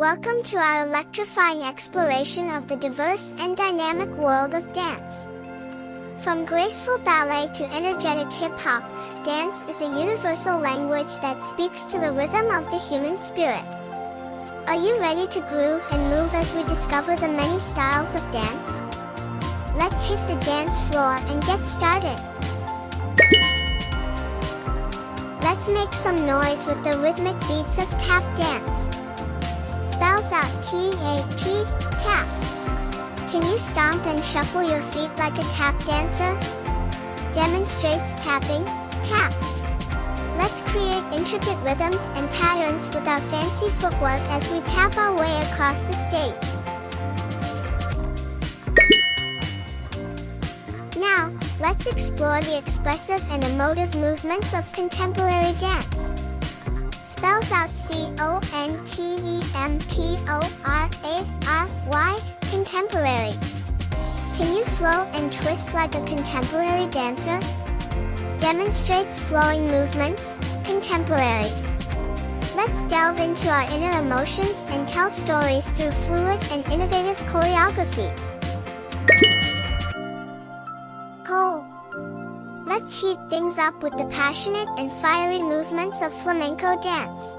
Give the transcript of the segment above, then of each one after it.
Welcome to our electrifying exploration of the diverse and dynamic world of dance. From graceful ballet to energetic hip-hop, dance is a universal language that speaks to the rhythm of the human spirit. Are you ready to groove and move as we discover the many styles of dance? Let's hit the dance floor and get started. Let's make some noise with the rhythmic beats of tap dance. Spells out T-A-P, tap. Can you stomp and shuffle your feet like a tap dancer? Demonstrates tapping, tap. Let's create intricate rhythms and patterns with our fancy footwork as we tap our way across the stage. Now, let's explore the expressive and emotive movements of contemporary dance. Spells out C-O-N-T-E-M-P-O-R-A-R-Y, contemporary. Can you flow and twist like a contemporary dancer? Demonstrates flowing movements, contemporary. Let's delve into our inner emotions and tell stories through fluid and innovative choreography. Let's heat things up with the passionate and fiery movements of flamenco dance.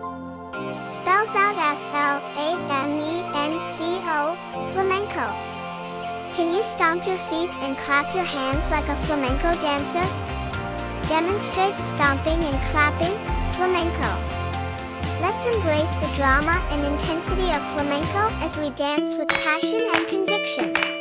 Spells out F-L-A-M-E-N-C-O, flamenco. Can you stomp your feet and clap your hands like a flamenco dancer? Demonstrates stomping and clapping, flamenco. Let's embrace the drama and intensity of flamenco as we dance with passion and conviction.